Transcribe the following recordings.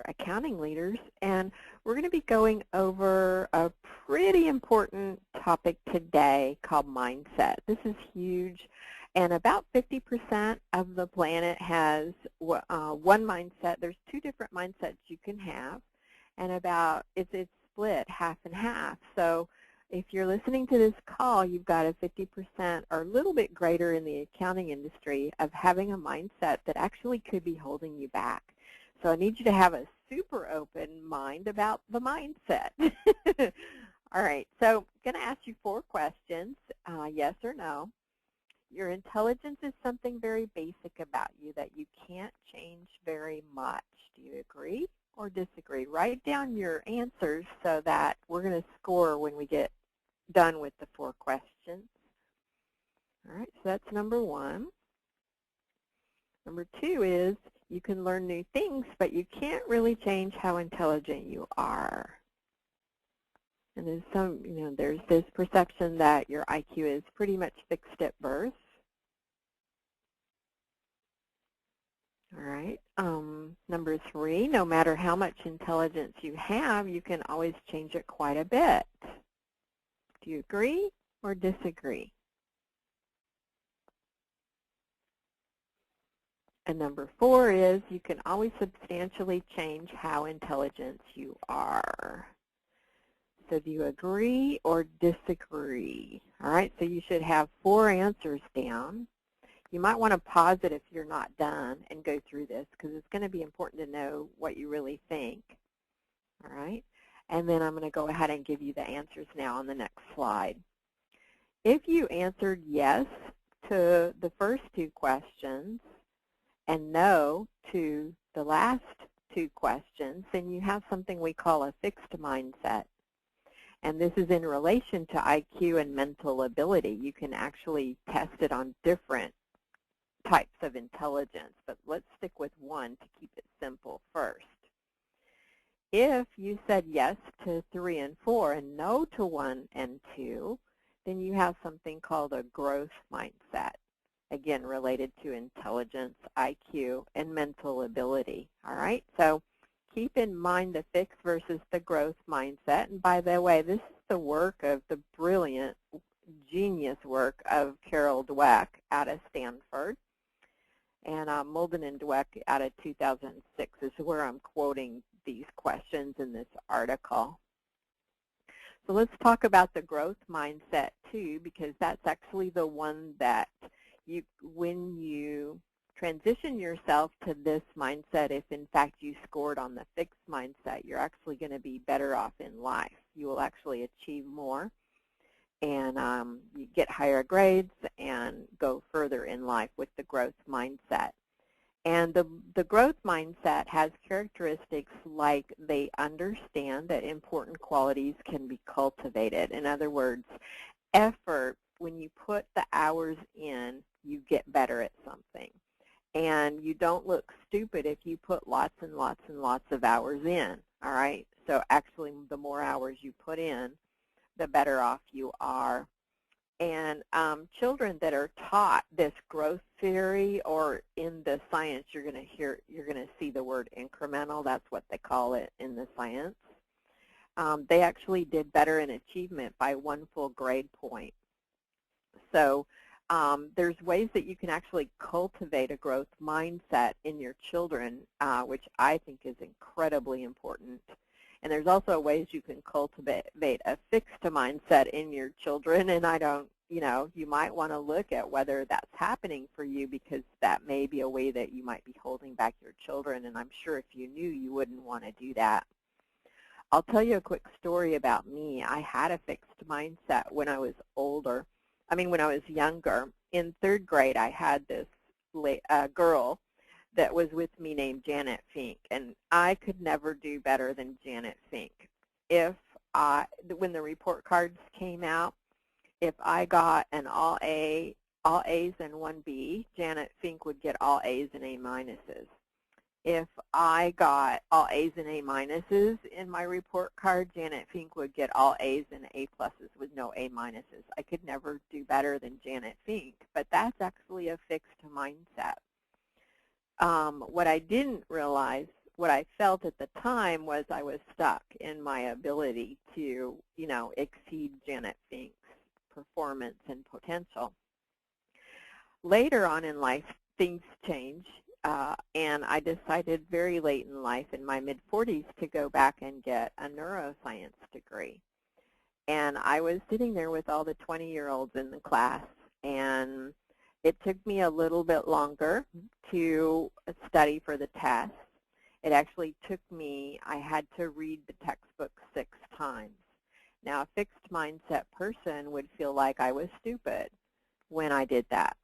accounting leaders, and we're going to be going over a pretty important topic today called mindset. This is huge, and about 50% of the planet has one mindset. There's two different mindsets you can have, and it's split half and half. So if you're listening to this call, you've got a 50% or a little bit greater in the accounting industry of having a mindset that actually could be holding you back. So I need you to have a super open mind about the mindset. All right, so I'm going to ask you 4 questions, yes or no. Your intelligence is something very basic about you that you can't change very much. Do you agree or disagree? Write down your answers so that we're going to score when we get done with the 4 questions. All right, so that's number 1. Number 2 is you can learn new things, but you can't really change how intelligent you are. And there's this perception that your IQ is pretty much fixed at birth. All right. Number 3, no matter how much intelligence you have, you can always change it quite a bit. Do you agree or disagree? And number 4 is you can always substantially change how intelligent you are. So do you agree or disagree? All right, so you should have 4 answers down. You might want to pause it if you're not done and go through this because it's going to be important to know what you really think. All right, and then I'm going to go ahead and give you the answers now on the next slide. If you answered yes to the first 2 questions and no to the last 2 questions, then you have something we call a fixed mindset. And this is in relation to IQ and mental ability. You can actually test it on different types of intelligence, but let's stick with one to keep it simple first. If you said yes to 3 and 4 and no to 1 and 2, then you have something called a growth mindset, again, related to intelligence, IQ, and mental ability. All right, so keep in mind the fixed versus the growth mindset. And by the way, this is the work of the brilliant, genius work of Carol Dweck out of Stanford. And Molden and Dweck out of 2006 is where I'm quoting these questions in this article. So let's talk about the growth mindset too, because that's actually the one that when you transition yourself to this mindset, if in fact you scored on the fixed mindset, you're actually going to be better off in life. You will actually achieve more and you get higher grades and go further in life with the growth mindset. And the growth mindset has characteristics like they understand that important qualities can be cultivated. In other words, effort, when you put the hours in, you get better at something. And you don't look stupid if you put lots and lots and lots of hours in, all right? So actually, the more hours you put in, the better off you are. And children that are taught this growth theory, or in the science, you're going to see the word incremental. That's what they call it in the science. They actually did better in achievement by 1 full grade point. So there's ways that you can actually cultivate a growth mindset in your children, which I think is incredibly important. And there's also ways you can cultivate a fixed mindset in your children, and you might want to look at whether that's happening for you, because that may be a way that you might be holding back your children, and I'm sure if you knew, you wouldn't want to do that. I'll tell you a quick story about me. I had a fixed mindset when I was when I was younger. In 3rd grade, I had this girl that was with me named Janet Fink, and I could never do better than Janet Fink. When the report cards came out, if I got an all A's and 1 B, Janet Fink would get all A's and A minuses. If I got all A's and A minuses in my report card, Janet Fink would get all A's and A pluses with no A minuses. I could never do better than Janet Fink, but that's actually a fixed mindset. What I didn't realize what I felt at the time was I was stuck in my ability to, exceed Janet Fink's performance and potential. Later on in life, things change, and I decided very late in life, in my mid-40s, to go back and get a neuroscience degree. And I was sitting there with all the 20-year-olds in the class, and it took me a little bit longer to study for the test. It actually took me, I had to read the textbook 6 times. Now, a fixed mindset person would feel like I was stupid when I did that,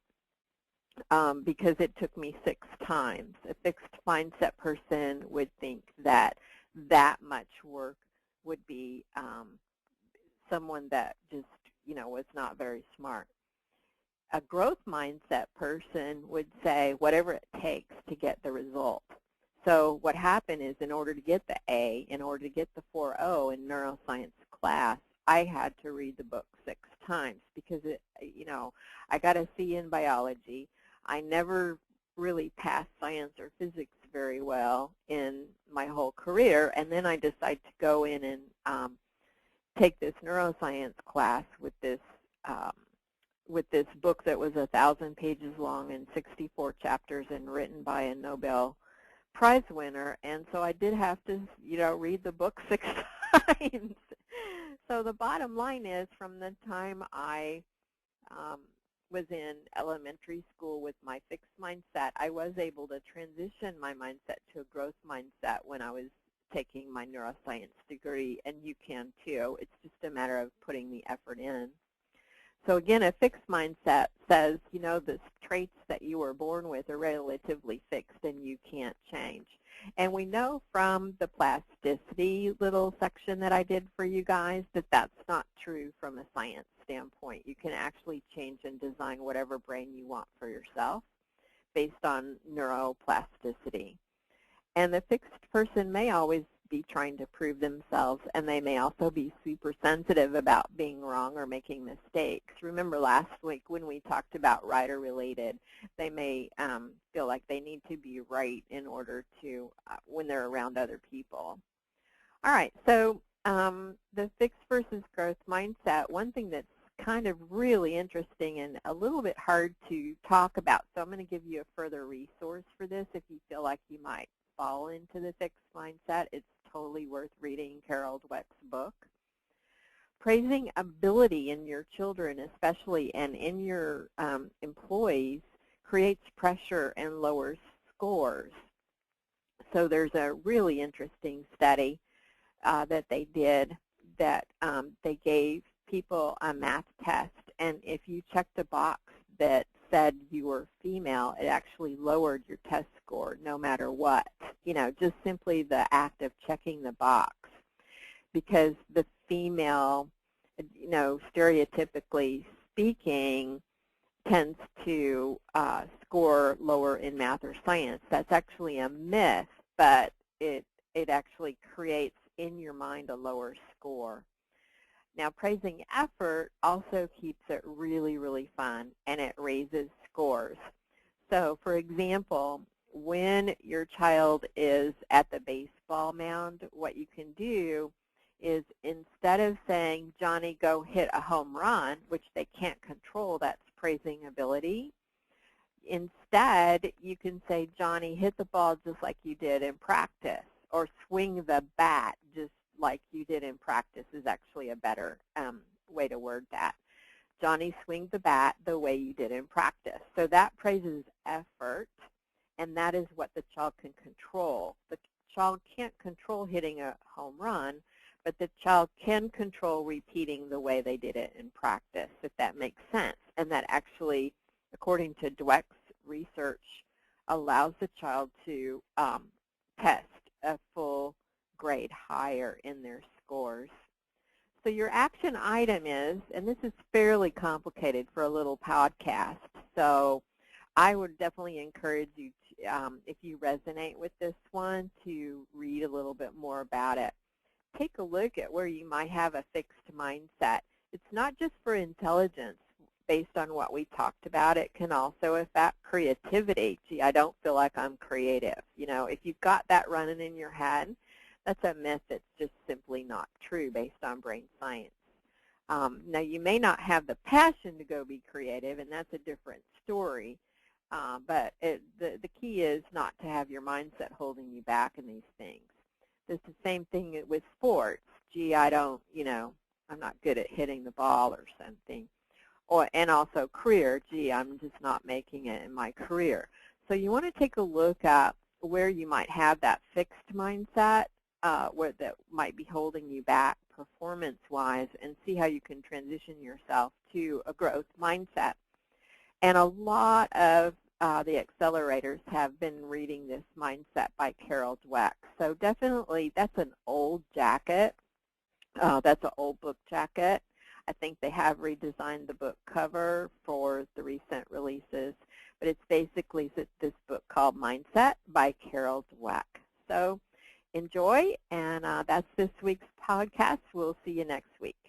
because it took me 6 times. A fixed mindset person would think that that much work would be someone that just, was not very smart. A growth mindset person would say whatever it takes to get the result. So what happened is, in order to get the A, in order to get the 4.0 in neuroscience class, I had to read the book 6 times because I got a C in biology. I never really passed science or physics very well in my whole career, and then I decided to go in and take this neuroscience class with this book that was 1,000 pages long and 64 chapters and written by a Nobel Prize winner. And so I did have to, read the book 6 times. So the bottom line is, from the time I was in elementary school with my fixed mindset, I was able to transition my mindset to a growth mindset when I was taking my neuroscience degree, and you can too. It's just a matter of putting the effort in. So again, a fixed mindset says, the traits that you were born with are relatively fixed and you can't change. And we know from the plasticity little section that I did for you guys that that's not true from a science standpoint. You can actually change and design whatever brain you want for yourself based on neuroplasticity. And the fixed person may always be trying to prove themselves, and they may also be super sensitive about being wrong or making mistakes. Remember last week when we talked about right or related, they may feel like they need to be right in order to, when they're around other people. All right, so the fixed versus growth mindset, one thing that's kind of really interesting and a little bit hard to talk about, so I'm going to give you a further resource for this if you feel like you might fall into the fixed mindset. It's totally worth reading Carol Dweck's book. Praising ability in your children especially and in your employees creates pressure and lowers scores. So there's a really interesting study that they did that they gave people a math test, and if you checked a box that said you were female, it actually lowered your test score no matter what, just simply the act of checking the box, because the female, stereotypically speaking, tends to score lower in math or science. That's actually a myth, but it actually creates in your mind a lower score. Now, praising effort also keeps it really, really fun, and it raises scores. So, for example, when your child is at the baseball mound, what you can do is, instead of saying, Johnny, go hit a home run, which they can't control, that's praising ability, instead you can say, Johnny, hit the ball just like you did in practice, or swing the bat just like you did in practice is actually a better way to word that. Johnny, swing the bat the way you did in practice. So that praises effort, and that is what the child can control. The child can't control hitting a home run, but the child can control repeating the way they did it in practice, if that makes sense. And that actually, according to Dweck's research, allows the child to test a full grade higher in their scores. So your action item is, and this is fairly complicated for a little podcast, so I would definitely encourage you to, if you resonate with this one, to read a little bit more about it. Take a look at where you might have a fixed mindset. It's not just for intelligence. based on what we talked about. It can also affect creativity. Gee, I don't feel like I'm creative. If you've got that running in your head, that's a myth that's just simply not true based on brain science. Now, you may not have the passion to go be creative, and that's a different story. But the key is not to have your mindset holding you back in these things. It's the same thing with sports. Gee, I don't, I'm not good at hitting the ball or something. And also career. Gee, I'm just not making it in my career. So you want to take a look at where you might have that fixed mindset, where that might be holding you back performance-wise, and see how you can transition yourself to a growth mindset. And a lot of the accelerators have been reading this mindset by Carol Dweck. So definitely that's an old jacket. That's an old book jacket. I think they have redesigned the book cover for the recent releases. But it's basically this book called Mindset by Carol Dweck. So enjoy, and that's this week's podcast. We'll see you next week.